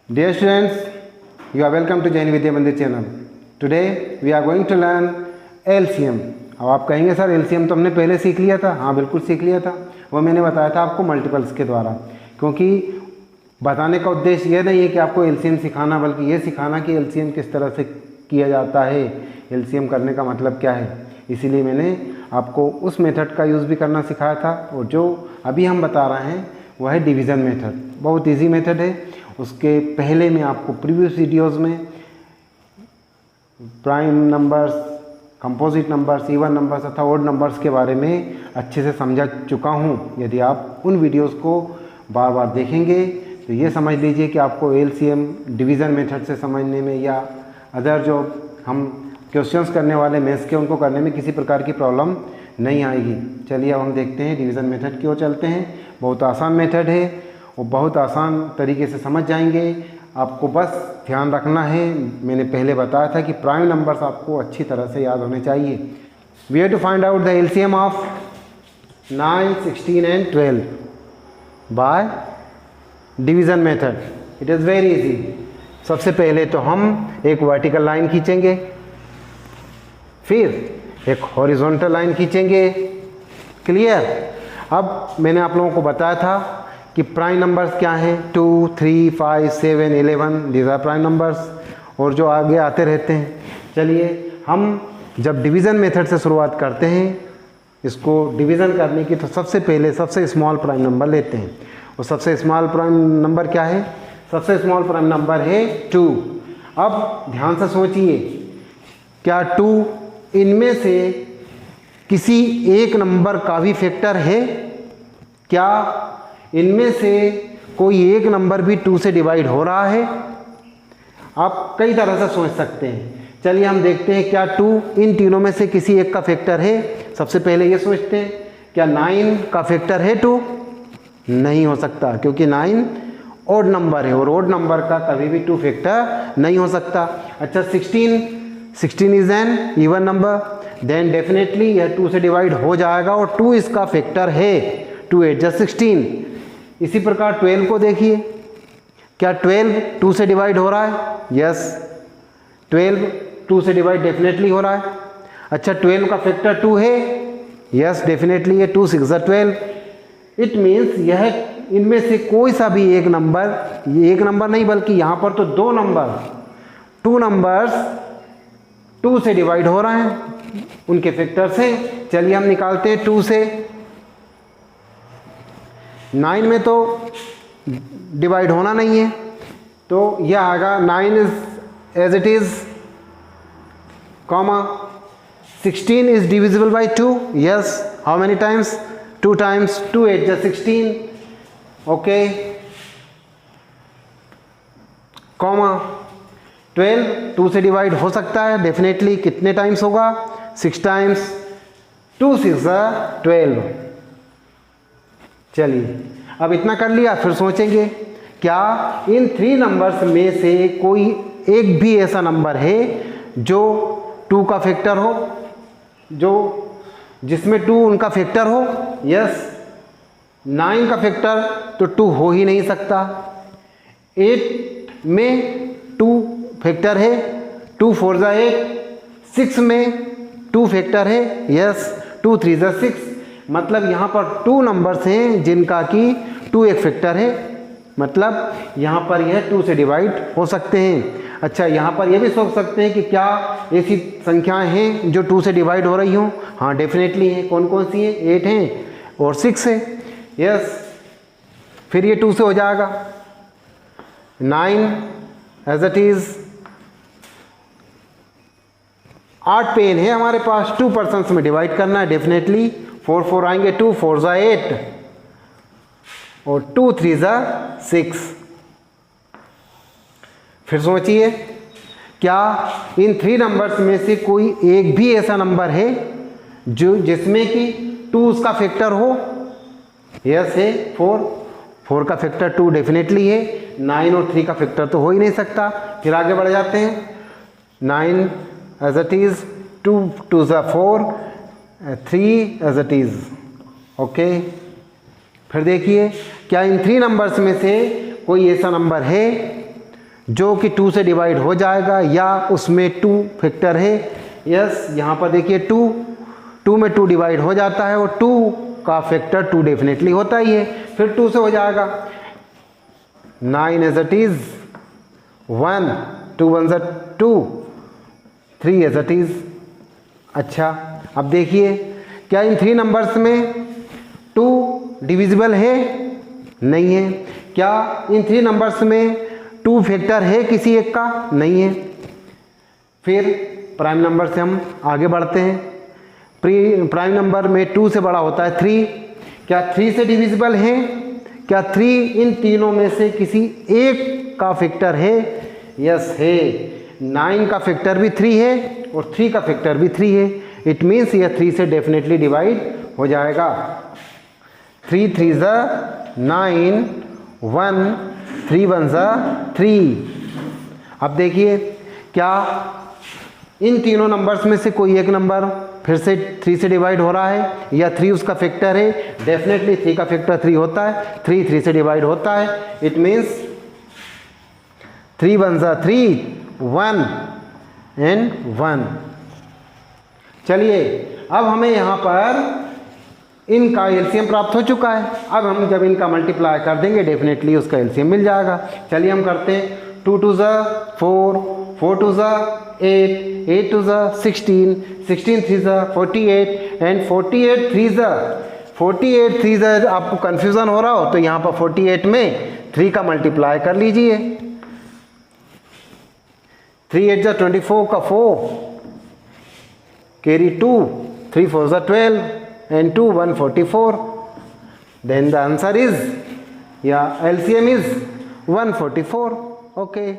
Dear students, you are welcome to Jain Vidya Mandir channel. Today we are going to learn LCM. अब आप कहेंगे sir LCM तो हमने पहले सीख लिया था। हाँ बिल्कुल सीख लिया था, वो मैंने बताया था आपको मल्टीपल्स के द्वारा, क्योंकि बताने का उद्देश्य यह नहीं है कि आपको LCM सिखाना, बल्कि ये सिखाना कि LCM किस तरह से किया जाता है, LCM करने का मतलब क्या है। इसीलिए मैंने आपको उस मेथड का यूज़ भी करना सिखाया था, और जो अभी हम बता रहे हैं वह है डिवीज़न मेथड। बहुत इजी मेथड है। उसके पहले मैं आपको प्रीवियस वीडियोस में prime numbers, composite numbers, even numbers तथा ओड नंबर्स के बारे में अच्छे से समझा चुका हूँ। यदि आप उन वीडियोस को बार बार देखेंगे तो ये समझ लीजिए कि आपको LCM डिवीज़न मेथड से समझने में या अदर जो हम क्वेश्चंस करने वाले मैथ्स के उनको करने में किसी प्रकार की प्रॉब्लम नहीं आएगी। चलिए अब हम देखते हैं डिवीज़न मेथड की ओर चलते हैं। बहुत आसान मेथड है और बहुत आसान तरीके से समझ जाएंगे। आपको बस ध्यान रखना है, मैंने पहले बताया था कि प्राइम नंबर्स आपको अच्छी तरह से याद होने चाहिए। We have to find out the LCM of 9, 16 and 12 by division method. It is very easy. सबसे पहले तो हम एक वर्टिकल लाइन खींचेंगे, फिर एक हॉरिजॉन्टल लाइन खींचेंगे। क्लियर। अब मैंने आप लोगों को बताया था कि प्राइम नंबर्स क्या हैं, 2, 3, 5, 7, 11, दीज आर प्राइम नंबर्स, और जो आगे आते रहते हैं। चलिए हम जब डिवीज़न मेथड से शुरुआत करते हैं इसको डिवीज़न करने की, तो सबसे पहले सबसे स्मॉल प्राइम नंबर लेते हैं। और सबसे स्मॉल प्राइम नंबर क्या है? सबसे स्मॉल प्राइम नंबर है 2। अब ध्यान से सोचिए, क्या 2 इनमें से किसी एक नंबर का भी फैक्टर है? क्या इनमें से कोई एक नंबर भी 2 से डिवाइड हो रहा है? आप कई तरह से सोच सकते हैं। चलिए हम देखते हैं क्या 2 इन तीनों में से किसी एक का फैक्टर है। सबसे पहले ये सोचते हैं, क्या 9 का फैक्टर है 2? नहीं हो सकता, क्योंकि 9 ओड नंबर है और ओड नंबर का कभी भी 2 फैक्टर नहीं हो सकता। अच्छा 16 is an even number, then definitely यह 2 से डिवाइड हो जाएगा और 2 इसका फैक्टर है। 2 8 16। इसी प्रकार 12 को देखिए, क्या 12 2 से डिवाइड हो रहा है? यस, 12 2 से डिवाइड डेफिनेटली हो रहा है। अच्छा 12 का फैक्टर 2 है? यस डेफिनेटली है। 2 6 12। इट मीन्स यह इनमें से कोई सा भी एक नंबर, ये एक नंबर नहीं बल्कि यहाँ पर तो 2 नंबर्स 2 से डिवाइड हो रहे हैं, उनके फैक्टर से। चलिए हम निकालते हैं 2 से। 9 में तो डिवाइड होना नहीं है, तो यह आएगा 9 is as it is, comma 16 is divisible by 2। Yes, how many times? 2 times. 2 8 16। Okay, comma 12 2 से डिवाइड हो सकता है डेफिनेटली। कितने टाइम्स होगा? 6 टाइम्स। 2 6 12। चलिए अब इतना कर लिया, फिर सोचेंगे क्या इन 3 नंबर्स में से कोई एक भी ऐसा नंबर है जो 2 का फैक्टर हो, जिसमें 2 उनका फैक्टर हो? यस, 9 का फैक्टर तो 2 हो ही नहीं सकता। 8 में 2 फैक्टर है, 2 4 जा 8। 6 में 2 फैक्टर है, यस, 2 3 जा 6। मतलब यहाँ पर 2 नंबर्स हैं जिनका कि 2 एक फैक्टर है, मतलब यहाँ पर यह 2 से डिवाइड हो सकते हैं। अच्छा यहाँ पर यह भी सोच सकते हैं कि क्या ऐसी संख्याएं हैं जो 2 से डिवाइड हो रही हों? हाँ डेफिनेटली हैं। कौन कौन सी हैं? 8 हैं और 6 है। यस, फिर ये 2 से हो जाएगा। 9 एज इट इज। 8 पेन है हमारे पास, 2 पर्सन्स में डिवाइड करना है डेफिनेटली। 4 4 आएंगे, 2 4 जा 8 और 2 3 जा 6। फिर सोचिए क्या इन 3 नंबर्स में से कोई एक भी ऐसा नंबर है जो जिसमें कि 2 उसका फैक्टर हो? यस है, 4 का फैक्टर 2 डेफिनेटली है। 9 और 3 का फैक्टर तो हो ही नहीं सकता। फिर आगे बढ़ जाते हैं। 9 एज इट इज, 2 2 जा 4, 3 एज इट इज। ओके, फिर देखिए क्या इन 3 नंबर्स में से कोई ऐसा नंबर है जो कि 2 से डिवाइड हो जाएगा या उसमें 2 फैक्टर है। यस, यहाँ पर देखिए 2 में 2 डिवाइड हो जाता है और 2 का फैक्टर 2 डेफिनेटली होता ही है, फिर 2 से हो जाएगा। 9 एज इट इज 1, 2 1 ज़ा 2, 3 एज इट इज। अच्छा, अब देखिए क्या इन 3 नंबर्स में 2 डिविजिबल है? नहीं है। क्या इन 3 नंबर्स में 2 फैक्टर है किसी एक का? नहीं है। फिर प्राइम नंबर से हम आगे बढ़ते हैं। प्राइम नंबर में 2 से बड़ा होता है 3। क्या 3 से डिविजिबल है? क्या 3 इन तीनों में से किसी एक का फैक्टर है? यस है। 9 का फैक्टर भी 3 है और 3 का फैक्टर भी 3 है। इट मीन्स यह 3 से डेफिनेटली डिवाइड हो जाएगा। 3 3 ज़ा 9, 1 3 1 ज़ा 3। अब देखिए क्या इन तीनों नंबर्स में से कोई एक नंबर फिर से 3 से डिवाइड हो रहा है या 3 उसका फैक्टर है? डेफिनेटली 3 का फैक्टर 3 होता है, 3 3 से डिवाइड होता है। इट मीन्स 3 1 ज़ा 3, 1 एंड 1। चलिए अब हमें यहाँ पर इनका एलसीएम प्राप्त हो चुका है। अब हम जब इनका मल्टीप्लाई कर देंगे डेफिनेटली उसका एलसीएम मिल जाएगा। चलिए हम करते हैं। 2 2 ज़ा 4, 4 2 ज़ा 8, 8 2 ज़ा 16, 16 3 ज़ा 48 एंड 48 3 ज़ा 48 3 ज़ा। आपको कन्फ्यूज़न हो रहा हो तो यहाँ पर 48 में 3 का मल्टीप्लाई कर लीजिए। 3 8 ज़ा 24 का 4, carry 2, 3 4 ज़ा 12 and 2 144. Then the answer is, yeah, LCM is 144. Okay.